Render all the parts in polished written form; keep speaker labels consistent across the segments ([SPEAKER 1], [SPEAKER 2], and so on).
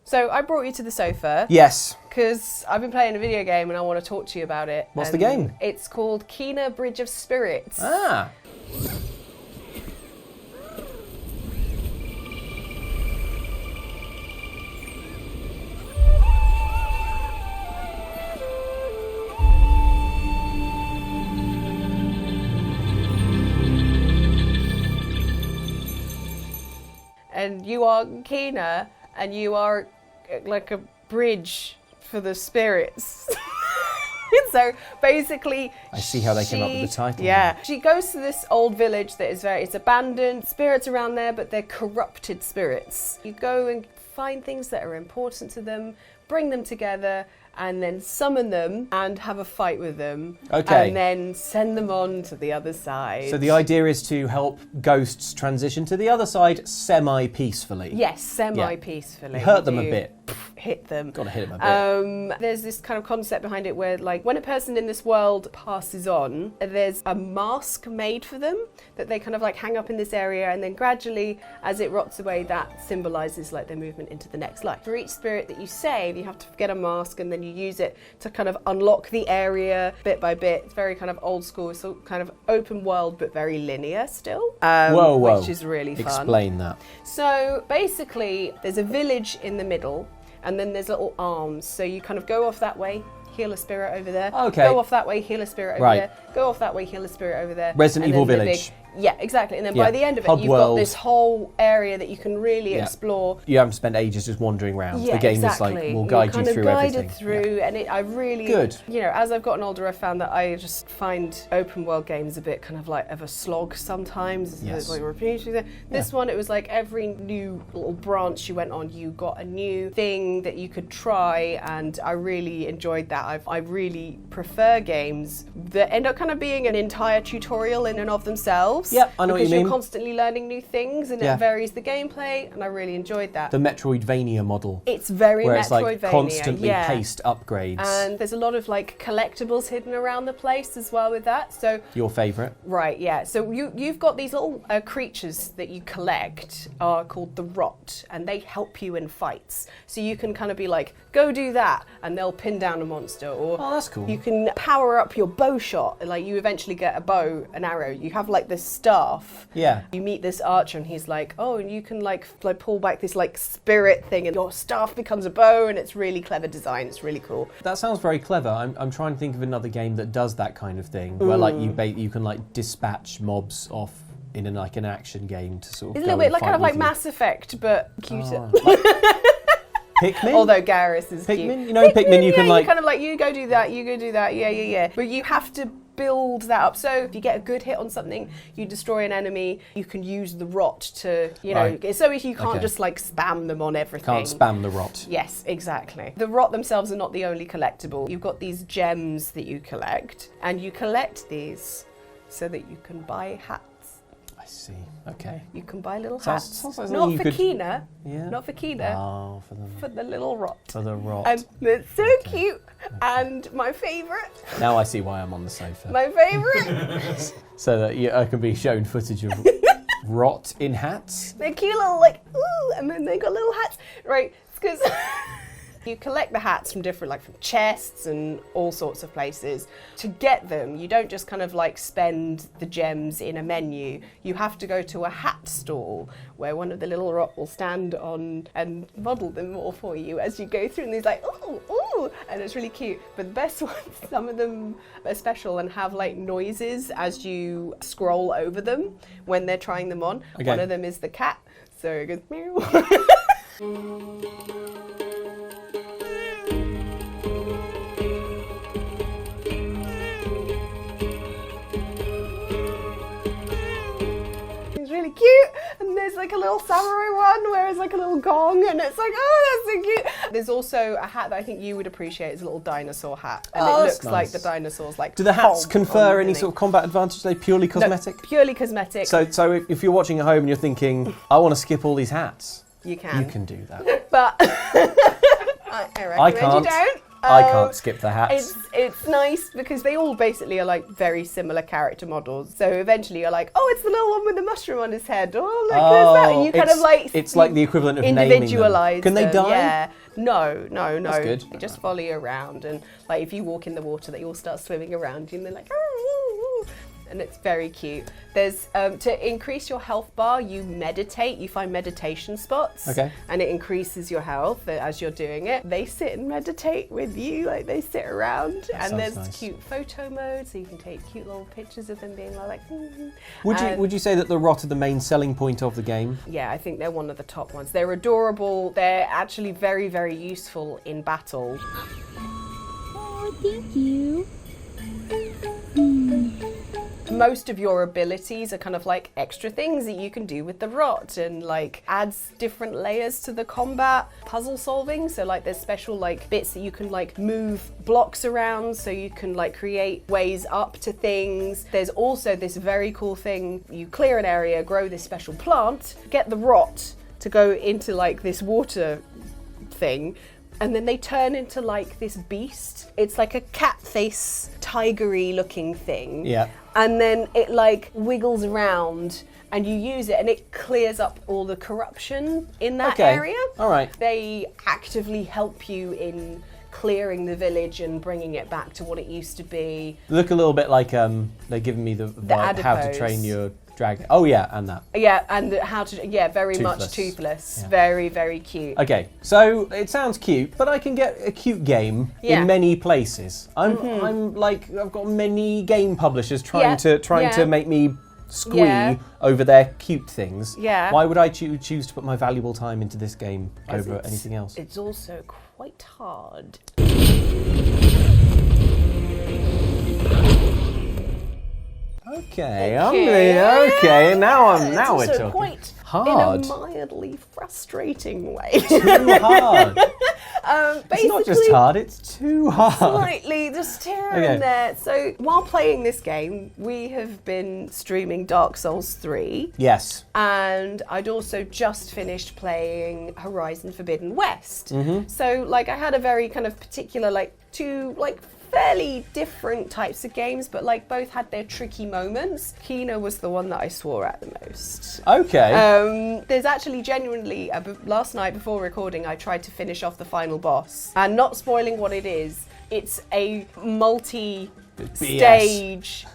[SPEAKER 1] So I brought you to the sofa.
[SPEAKER 2] Yes.
[SPEAKER 1] Because I've been playing a video game and I want to talk to you about it.
[SPEAKER 2] What's the game?
[SPEAKER 1] It's called Xtra Bridge of Spirits.
[SPEAKER 2] Ah.
[SPEAKER 1] And you are Xtra, and you are like a bridge for the spirits. So basically,
[SPEAKER 2] I see how they came up with the title.
[SPEAKER 1] Yeah, she goes to this old village that is it's abandoned. Spirits around there, but they're corrupted spirits. You go and find things that are important to them, bring them together, and then summon them and have a fight with them.
[SPEAKER 2] Okay.
[SPEAKER 1] And then send them on to the other side.
[SPEAKER 2] So the idea is to help ghosts transition to the other side semi-peacefully.
[SPEAKER 1] Yes, semi-peacefully.
[SPEAKER 2] Hurt them a bit.
[SPEAKER 1] Hit them.
[SPEAKER 2] Gotta hit them a bit.
[SPEAKER 1] There's this kind of concept behind it where, like, when a person in this world passes on, there's a mask made for them that they kind of like hang up in this area, and then gradually, as it rots away, that symbolizes like their movement into the next life. For each spirit that you save, you have to get a mask, and then you use it to kind of unlock the area bit by bit. It's very kind of old school, so kind of open world, but very linear still.
[SPEAKER 2] Whoa.
[SPEAKER 1] Which is really fun.
[SPEAKER 2] Explain that.
[SPEAKER 1] So basically, there's a village in the middle, and then there's little arms. So you kind of go off that way, heal a spirit over there.
[SPEAKER 2] Okay.
[SPEAKER 1] Go off that way, heal a spirit over there. Go off that way, heal a spirit over there.
[SPEAKER 2] Resident Evil Village.
[SPEAKER 1] Yeah, exactly. And then by the end of it,
[SPEAKER 2] Hub
[SPEAKER 1] you've
[SPEAKER 2] world.
[SPEAKER 1] got this whole area that you can really explore.
[SPEAKER 2] You haven't spent ages just wandering around.
[SPEAKER 1] Yeah,
[SPEAKER 2] the game
[SPEAKER 1] exactly.
[SPEAKER 2] is like, will guide you through everything.
[SPEAKER 1] Kind of guided through, and I really,
[SPEAKER 2] Good.
[SPEAKER 1] You know, as I've gotten older, I've found that I just find open world games a bit kind of like of a slog sometimes.
[SPEAKER 2] Yes.
[SPEAKER 1] Like this one, it was like every new little branch you went on, you got a new thing that you could try, and I really enjoyed that. I really prefer games that end up kind of being an entire tutorial in and of themselves.
[SPEAKER 2] Yeah, I know what you mean.
[SPEAKER 1] You're constantly learning new things, and it varies the gameplay, and I really enjoyed that.
[SPEAKER 2] The Metroidvania model.
[SPEAKER 1] It's very
[SPEAKER 2] where
[SPEAKER 1] Metroidvania.
[SPEAKER 2] It's like constantly paced upgrades.
[SPEAKER 1] And there's a lot of like collectibles hidden around the place as well with that. So
[SPEAKER 2] your favourite?
[SPEAKER 1] Right, yeah. So you've got these little creatures that you collect are called the Rot, and they help you in fights. So you can kind of be like, go do that, and they'll pin down a monster. Or
[SPEAKER 2] that's cool.
[SPEAKER 1] You can power up your bow shot. Like you eventually get a bow, an arrow. You have like this staff.
[SPEAKER 2] Yeah.
[SPEAKER 1] You meet this archer, and he's like, oh, and you can like pull back this like spirit thing, and your staff becomes a bow, and it's really clever design. It's really cool.
[SPEAKER 2] That sounds very clever. I'm trying to think of another game that does that kind of thing, where like you can like dispatch mobs off in an action game to sort of.
[SPEAKER 1] It's a little bit like kind of like Mass Effect, but cuter.
[SPEAKER 2] Pikmin?
[SPEAKER 1] Although Garrus is
[SPEAKER 2] Pikmin?
[SPEAKER 1] cute.
[SPEAKER 2] You know, in Pikmin you can like...
[SPEAKER 1] You kind of like, you go do that, yeah. But you have to build that up. So if you get a good hit on something, you destroy an enemy, you can use the Rot to, you know, so you can't just like spam them on everything.
[SPEAKER 2] Can't spam the Rot.
[SPEAKER 1] Yes, exactly. The Rot themselves are not the only collectible. You've got these gems that you collect, and you collect these so that you can buy hats.
[SPEAKER 2] I see. Okay.
[SPEAKER 1] You can buy little hats.
[SPEAKER 2] Sounds like
[SPEAKER 1] not for
[SPEAKER 2] could...
[SPEAKER 1] Xtra.
[SPEAKER 2] Yeah.
[SPEAKER 1] Not for Xtra.
[SPEAKER 2] Oh,
[SPEAKER 1] for the little Rot.
[SPEAKER 2] For the Rot.
[SPEAKER 1] And it's so cute. And my favourite.
[SPEAKER 2] Now I see why I'm on the sofa.
[SPEAKER 1] My favourite.
[SPEAKER 2] So that I can be shown footage of Rot in hats.
[SPEAKER 1] They're cute little like, ooh, and then they got little hats. Right, it's because you collect the hats from different, like from chests and all sorts of places. To get them, you don't just kind of like spend the gems in a menu. You have to go to a hat stall where one of the little Rot will stand on and model them all for you as you go through. And he's like, ooh, and it's really cute. But the best ones, some of them are special and have like noises as you scroll over them when they're trying them on.
[SPEAKER 2] Okay.
[SPEAKER 1] One of them is the cat, so it goes meow. Really cute, and there's like a little samurai one where it's like a little gong, and it's like, oh, that's so cute. There's also a hat that I think you would appreciate. It's a little dinosaur hat, and it looks like the dinosaurs like.
[SPEAKER 2] Do the hats confer any sort of combat advantage? Are they purely cosmetic?
[SPEAKER 1] No, purely cosmetic.
[SPEAKER 2] So if you're watching at home and you're thinking, I want to skip all these hats,
[SPEAKER 1] you can.
[SPEAKER 2] You can do that.
[SPEAKER 1] But I recommend
[SPEAKER 2] can't.
[SPEAKER 1] you don't.
[SPEAKER 2] I can't skip the hats.
[SPEAKER 1] It's nice because they all basically are like very similar character models. So eventually you're like, oh, it's the little one with the mushroom on his head. Oh, look, who's that? And you kind of like...
[SPEAKER 2] It's like the equivalent of naming them.
[SPEAKER 1] Individualise
[SPEAKER 2] Can they
[SPEAKER 1] them,
[SPEAKER 2] die?
[SPEAKER 1] Yeah. No.
[SPEAKER 2] That's good.
[SPEAKER 1] They just follow you around, and like if you walk in the water, they all start swimming around you, and they're like, "Arr, arr," and it's very cute. There's to increase your health bar, you meditate. You find meditation spots,
[SPEAKER 2] okay,
[SPEAKER 1] and it increases your health as you're doing it. They sit and meditate with you, like they sit around, and there's
[SPEAKER 2] nice.
[SPEAKER 1] Cute photo mode, so you can take cute little pictures of them being like.
[SPEAKER 2] Would you say that the rot are the main selling point of the game?
[SPEAKER 1] Yeah, I think they're one of the top ones. They're adorable. They're actually very, very useful in battle.
[SPEAKER 3] Oh, thank you.
[SPEAKER 1] Most of your abilities are kind of like extra things that you can do with the rot, and like adds different layers to the combat. Puzzle solving, so like there's special like bits that you can like move blocks around, so you can like create ways up to things. There's also this very cool thing, you clear an area, grow this special plant, get the rot to go into like this water thing, and then they turn into like this beast. It's like a cat face, tigery looking thing.
[SPEAKER 2] Yeah.
[SPEAKER 1] And then it like wiggles around and you use it and it clears up all the corruption in that area.
[SPEAKER 2] All right.
[SPEAKER 1] They actively help you in clearing the village and bringing it back to what it used to be.
[SPEAKER 2] Look a little bit like they're giving me the vibe, How to Train Your Dragon. Oh yeah, and that.
[SPEAKER 1] Yeah, and very
[SPEAKER 2] Toothless.
[SPEAKER 1] much toothless.
[SPEAKER 2] Yeah.
[SPEAKER 1] Very, very cute.
[SPEAKER 2] Okay, so it sounds cute, but I can get a cute game in many places. I'm like, I've got many game publishers trying to make me squee over their cute things.
[SPEAKER 1] Yeah.
[SPEAKER 2] Why would I choose to put my valuable time into this game over anything else?
[SPEAKER 1] It's also quite hard.
[SPEAKER 2] Okay. Now we're talking.
[SPEAKER 1] Quite
[SPEAKER 2] hard.
[SPEAKER 1] In a mildly frustrating way.
[SPEAKER 2] Too hard. It's not just hard, it's too hard.
[SPEAKER 1] Slightly, just here and there. So while playing this game, we have been streaming Dark Souls 3.
[SPEAKER 2] Yes.
[SPEAKER 1] And I'd also just finished playing Horizon Forbidden West.
[SPEAKER 2] Mm-hmm.
[SPEAKER 1] So like I had a very kind of particular two fairly different types of games, but like both had their tricky moments. Kena was the one that I swore at the most.
[SPEAKER 2] Okay.
[SPEAKER 1] There's actually genuinely, last night before recording, I tried to finish off the final boss. And not spoiling what it is, it's a multi-stage...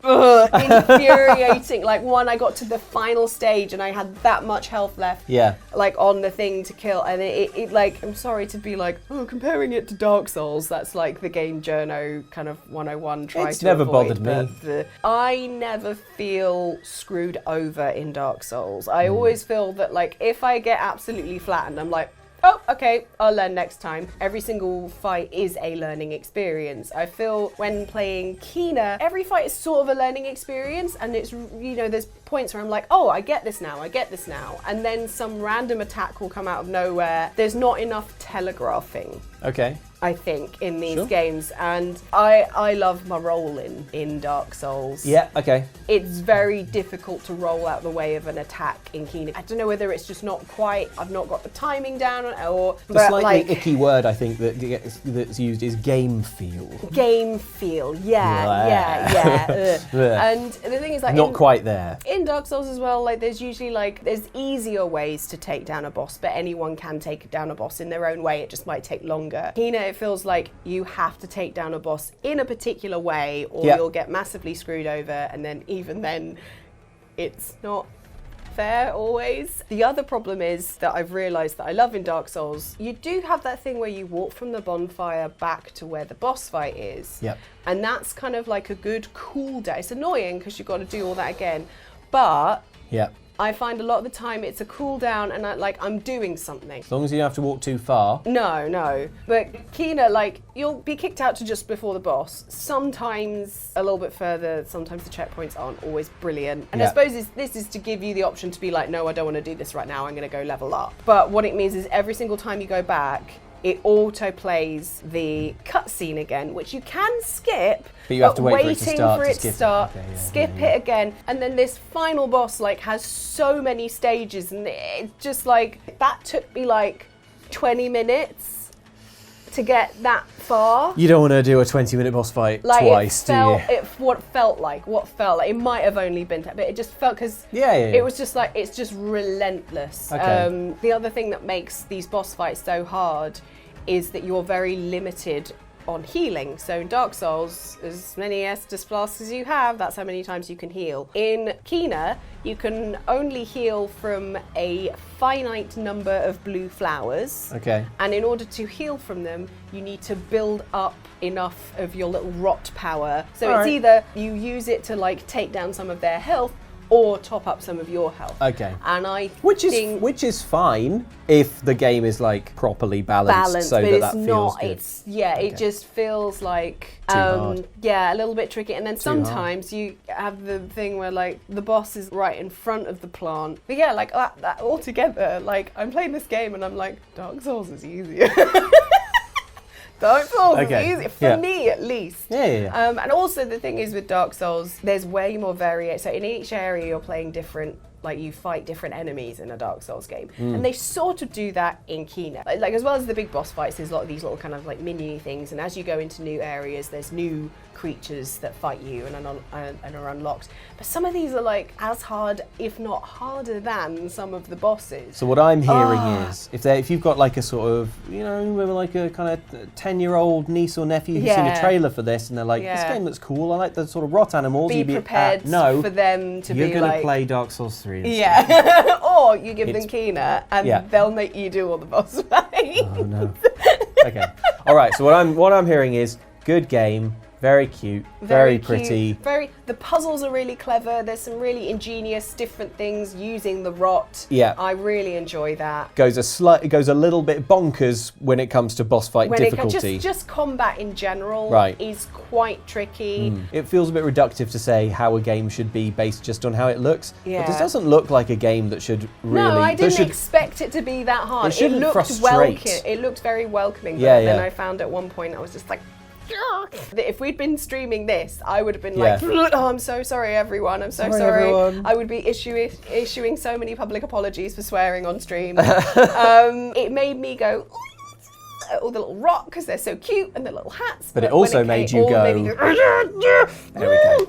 [SPEAKER 1] infuriating. Like I got to the final stage and I had that much health left.
[SPEAKER 2] Yeah.
[SPEAKER 1] Like on the thing to kill, and it like, I'm sorry to be like, comparing it to Dark Souls. That's like the game journo kind of 101.
[SPEAKER 2] It's never bothered me.
[SPEAKER 1] I never feel screwed over in Dark Souls. I always feel that like if I get absolutely flattened, I'm like, oh, okay, I'll learn next time. Every single fight is a learning experience. I feel when playing Kena, every fight is sort of a learning experience, and it's, there's points where I'm like, oh, I get this now, and then some random attack will come out of nowhere. There's not enough telegraphing.
[SPEAKER 2] Okay.
[SPEAKER 1] I think, in these games, and I love my rolling in Dark Souls.
[SPEAKER 2] Yeah, okay.
[SPEAKER 1] It's very difficult to roll out the way of an attack in Kena. I don't know whether it's just not quite, I've not got the timing down, or...
[SPEAKER 2] The slightly icky word, I think, that's used is game feel.
[SPEAKER 1] Game feel, yeah. And the thing is, like...
[SPEAKER 2] Not quite there.
[SPEAKER 1] In Dark Souls as well, like, there's usually, like, there's easier ways to take down a boss, but anyone can take down a boss in their own way. It just might take longer. Kena, it feels like you have to take down a boss in a particular way, or you'll get massively screwed over, and then even then, it's not fair always. The other problem is that I've realised that I love in Dark Souls, you do have that thing where you walk from the bonfire back to where the boss fight is.
[SPEAKER 2] Yep.
[SPEAKER 1] And that's kind of like a good cool down. It's annoying because you've got to do all that again, but I find a lot of the time it's a cool down and I'm doing something.
[SPEAKER 2] As long as you don't have to walk too far.
[SPEAKER 1] No. But Kena, like, you'll be kicked out to just before the boss. Sometimes a little bit further, sometimes the checkpoints aren't always brilliant. And I suppose this is to give you the option to be like, no, I don't want to do this right now, I'm going to go level up. But what it means is every single time you go back, it auto plays the cutscene again, which you can skip,
[SPEAKER 2] but you have to wait for it to start.
[SPEAKER 1] Skip it again, and then this final boss has so many stages, and it's just like that took me 20 minutes to get that far.
[SPEAKER 2] You don't want to do a 20-minute boss fight twice, do you?
[SPEAKER 1] What felt like. It might have only been, but it just felt because it was just like it's just relentless.
[SPEAKER 2] Okay.
[SPEAKER 1] The other thing that makes these boss fights so hard is that you're very limited on healing. So in Dark Souls, as many Estus flasks as you have, that's how many times you can heal. In Kena, you can only heal from a finite number of blue flowers.
[SPEAKER 2] Okay.
[SPEAKER 1] And in order to heal from them, you need to build up enough of your little rot power. So it's either you use it to like take down some of their health or top up some of your health.
[SPEAKER 2] Okay.
[SPEAKER 1] And I
[SPEAKER 2] which
[SPEAKER 1] think
[SPEAKER 2] is fine if the game is like properly balanced so
[SPEAKER 1] but
[SPEAKER 2] that
[SPEAKER 1] it's
[SPEAKER 2] feels
[SPEAKER 1] not.
[SPEAKER 2] good.
[SPEAKER 1] It just feels like
[SPEAKER 2] Too hard.
[SPEAKER 1] a little bit tricky. And then
[SPEAKER 2] hard.
[SPEAKER 1] sometimes you have the thing where like the boss is right in front of the plant. But yeah, like that all together, like I'm playing this game and I'm like, Dark Souls is easier. Dark Souls is easy, for me at least.
[SPEAKER 2] Yeah.
[SPEAKER 1] And also the thing is with Dark Souls, there's way more variation. So in each area you're playing different, like you fight different enemies in a Dark Souls game. And they sort of do that in Kena. Like as well as the big boss fights, there's a lot of these little kind of like mini things. And as you go into new areas, there's new creatures that fight you and are unlocked. But some of these are like as hard, if not harder than some of the bosses.
[SPEAKER 2] So what I'm hearing is, if you've got like a sort of, like a kind of 10-year-old niece or nephew who's seen a trailer for this and they're like, this game looks cool, I like the sort of rot animals.
[SPEAKER 1] Be prepared for them to be like...
[SPEAKER 2] You're going to play Dark Souls 3 instead.
[SPEAKER 1] Yeah. Or you give them Kena and they'll make you do all the boss fights.
[SPEAKER 2] Oh no. Okay. All right, so what I'm hearing is good game, very cute, very pretty.
[SPEAKER 1] The puzzles are really clever. There's some really ingenious different things using the rot.
[SPEAKER 2] Yeah.
[SPEAKER 1] I really enjoy that.
[SPEAKER 2] It goes a little bit bonkers when it comes to boss fight difficulty.
[SPEAKER 1] Just combat in general is quite tricky.
[SPEAKER 2] It feels a bit reductive to say how a game should be based just on how it looks.
[SPEAKER 1] Yeah.
[SPEAKER 2] But this doesn't look like a game that should really...
[SPEAKER 1] No, I didn't expect it to be that hard.
[SPEAKER 2] It shouldn't frustrate.
[SPEAKER 1] It looked very welcoming.
[SPEAKER 2] Yeah,
[SPEAKER 1] Then I found at one point I was just like... If we'd been streaming this, I would have been like, oh, I'm so sorry, everyone. I'm so sorry.
[SPEAKER 2] Everyone.
[SPEAKER 1] I would be issuing so many public apologies for swearing on stream. It made me go, all the little rock because they're so cute and the little hats.
[SPEAKER 2] But it also made you go,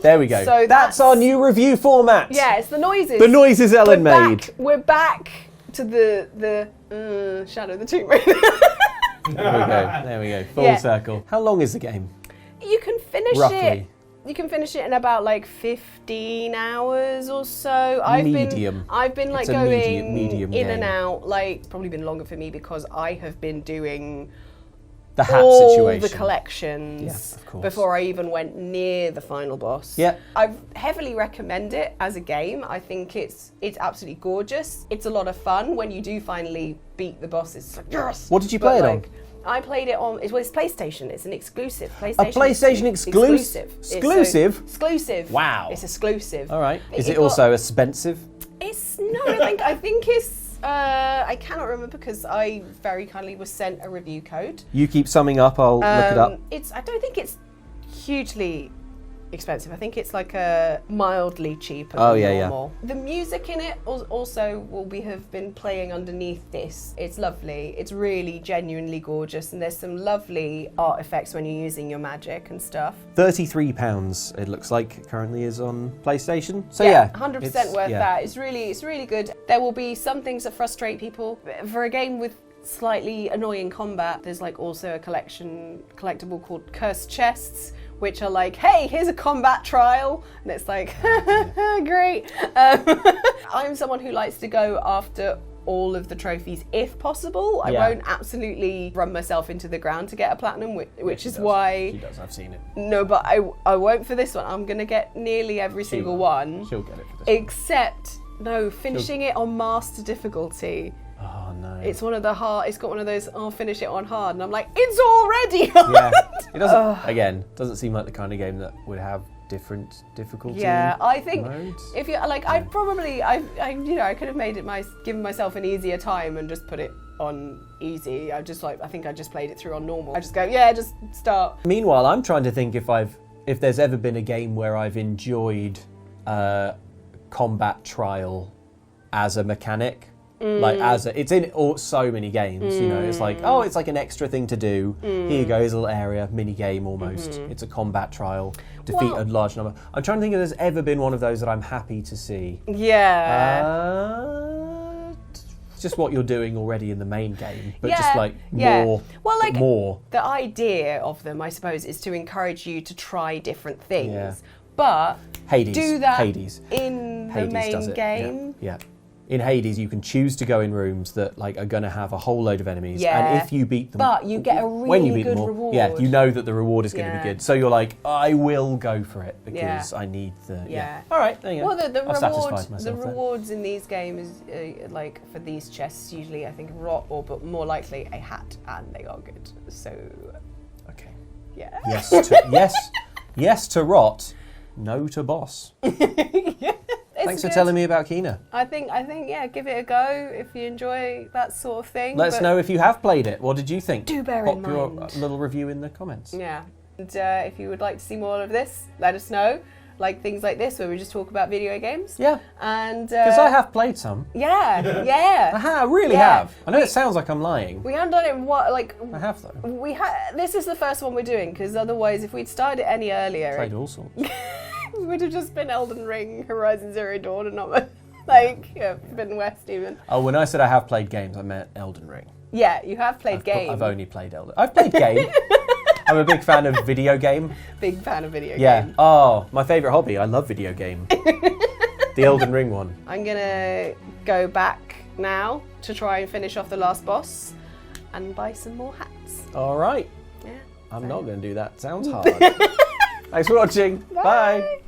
[SPEAKER 2] there we go. So that's our new review format.
[SPEAKER 1] Yeah, it's the noises.
[SPEAKER 2] The noises Ellen made.
[SPEAKER 1] We're back to the Shadow of the Tomb Raider.
[SPEAKER 2] There we go. Full circle. How long is the game?
[SPEAKER 1] You can finish
[SPEAKER 2] Roughly.
[SPEAKER 1] You can finish it in about like 15 hours or so.
[SPEAKER 2] Medium.
[SPEAKER 1] I've been like
[SPEAKER 2] It's a
[SPEAKER 1] going
[SPEAKER 2] medium
[SPEAKER 1] in
[SPEAKER 2] game.
[SPEAKER 1] and out. Like it's probably been longer for me because I have been doing
[SPEAKER 2] The hat
[SPEAKER 1] all
[SPEAKER 2] situation.
[SPEAKER 1] the collections
[SPEAKER 2] Yeah, of course.
[SPEAKER 1] before I even went near the final boss.
[SPEAKER 2] Yeah.
[SPEAKER 1] I heavily recommend it as a game. I think it's absolutely gorgeous. It's a lot of fun when you do finally beat the bosses. It's like, yes!
[SPEAKER 2] What did you play it on?
[SPEAKER 1] I played it on. It's PlayStation. It's an exclusive. PlayStation.
[SPEAKER 2] A PlayStation exclusive. Exclusive?
[SPEAKER 1] Exclusive.
[SPEAKER 2] Wow.
[SPEAKER 1] It's exclusive.
[SPEAKER 2] All right. Is it also expensive?
[SPEAKER 1] It's no. I think it's. I cannot remember because I very kindly was sent a review code.
[SPEAKER 2] You keep summing up. I'll look it up.
[SPEAKER 1] I don't think it's hugely expensive. I think it's like a mildly cheaper than normal. The music in it also have been playing underneath this. It's lovely. It's really genuinely gorgeous, and there's some lovely art effects when you're using your magic and stuff.
[SPEAKER 2] £33 it looks like currently is on PlayStation. So
[SPEAKER 1] 100% worth that. It's really good. There will be some things that frustrate people. For a game with slightly annoying combat, there's like also a collectible called Cursed Chests, which are like, hey, here's a combat trial. And it's like, great. I'm someone who likes to go after all of the trophies if possible. I won't absolutely run myself into the ground to get a platinum, which is why...
[SPEAKER 2] She does, I've seen it.
[SPEAKER 1] No, but I won't for this one. I'm going to get nearly every single one.
[SPEAKER 2] She'll get it for this
[SPEAKER 1] Except, finishing it on master difficulty.
[SPEAKER 2] Oh no.
[SPEAKER 1] It's one of the hard. It's got one of those. I'll finish it on hard, and I'm like, it's already hard.
[SPEAKER 2] Yeah. It doesn't. Doesn't seem like the kind of game that would have different difficulty.
[SPEAKER 1] Yeah, I think
[SPEAKER 2] modes.
[SPEAKER 1] if you like, I could have made it given myself an easier time and just put it on easy. I think I just played it through on normal. I just go, just start.
[SPEAKER 2] Meanwhile, I'm trying to think if there's ever been a game where I've enjoyed combat trial as a mechanic. Like it's in so many games, you know. It's like, oh, it's like an extra thing to do. Here you go, here's a little area, mini game almost. It's a combat trial, defeat a large number. I'm trying to think if there's ever been one of those that I'm happy to see.
[SPEAKER 1] Yeah.
[SPEAKER 2] Just what you're doing already in the main game, but just like more.
[SPEAKER 1] Well, like
[SPEAKER 2] more.
[SPEAKER 1] The idea of them, I suppose, is to encourage you to try different things.
[SPEAKER 2] Yeah.
[SPEAKER 1] But
[SPEAKER 2] Hades.
[SPEAKER 1] do that
[SPEAKER 2] Hades.
[SPEAKER 1] in
[SPEAKER 2] Hades
[SPEAKER 1] the main
[SPEAKER 2] does it.
[SPEAKER 1] game.
[SPEAKER 2] Yeah. In Hades, you can choose to go in rooms that like are going to have a whole load of enemies,
[SPEAKER 1] Yeah.
[SPEAKER 2] and if you beat them,
[SPEAKER 1] But you get a
[SPEAKER 2] when you
[SPEAKER 1] really
[SPEAKER 2] beat them
[SPEAKER 1] good
[SPEAKER 2] all,
[SPEAKER 1] reward.
[SPEAKER 2] yeah, you know that the reward is going to
[SPEAKER 1] Yeah.
[SPEAKER 2] be good. So you're like, I will go for it because
[SPEAKER 1] Yeah.
[SPEAKER 2] I need the.
[SPEAKER 1] Yeah.
[SPEAKER 2] All right, there you go.
[SPEAKER 1] Well, the
[SPEAKER 2] I've satisfied
[SPEAKER 1] rewards, the
[SPEAKER 2] myself there.
[SPEAKER 1] rewards in these games, like for these chests, usually I think rot, but more likely a hat, and they are good. So,
[SPEAKER 2] Okay.
[SPEAKER 1] yeah.
[SPEAKER 2] Yes. Yes to rot. No to boss. Thanks for telling me about Kena.
[SPEAKER 1] I think, yeah, give it a go if you enjoy that sort of thing.
[SPEAKER 2] Let us know if you have played it. What did you think?
[SPEAKER 1] Do bear
[SPEAKER 2] Pop
[SPEAKER 1] in
[SPEAKER 2] your
[SPEAKER 1] mind.
[SPEAKER 2] little review in the comments.
[SPEAKER 1] Yeah. And if you would like to see more of this, let us know. Like things like this where we just talk about video games.
[SPEAKER 2] Yeah.
[SPEAKER 1] And
[SPEAKER 2] Because I have played some.
[SPEAKER 1] Yeah, yeah.
[SPEAKER 2] I really
[SPEAKER 1] Yeah.
[SPEAKER 2] have. I know it sounds like I'm lying.
[SPEAKER 1] We haven't done it
[SPEAKER 2] I have though.
[SPEAKER 1] This is the first one we're doing because otherwise, if we'd started it any earlier,
[SPEAKER 2] Played all sorts.
[SPEAKER 1] it would have just been Elden Ring, Horizon Zero Dawn, and not like Forbidden West even.
[SPEAKER 2] Oh, when I said I have played games, I meant Elden Ring.
[SPEAKER 1] Yeah, you have played games.
[SPEAKER 2] I've only played Elden. I've played game. I'm a big fan of video game.
[SPEAKER 1] Big fan of video
[SPEAKER 2] Yeah.
[SPEAKER 1] games.
[SPEAKER 2] Oh, my favourite hobby. I love video game. The Elden Ring one.
[SPEAKER 1] I'm gonna go back now to try and finish off the last boss and buy some more hats.
[SPEAKER 2] All right.
[SPEAKER 1] Yeah.
[SPEAKER 2] I'm not going to do that. Sounds hard. Thanks for watching. Bye.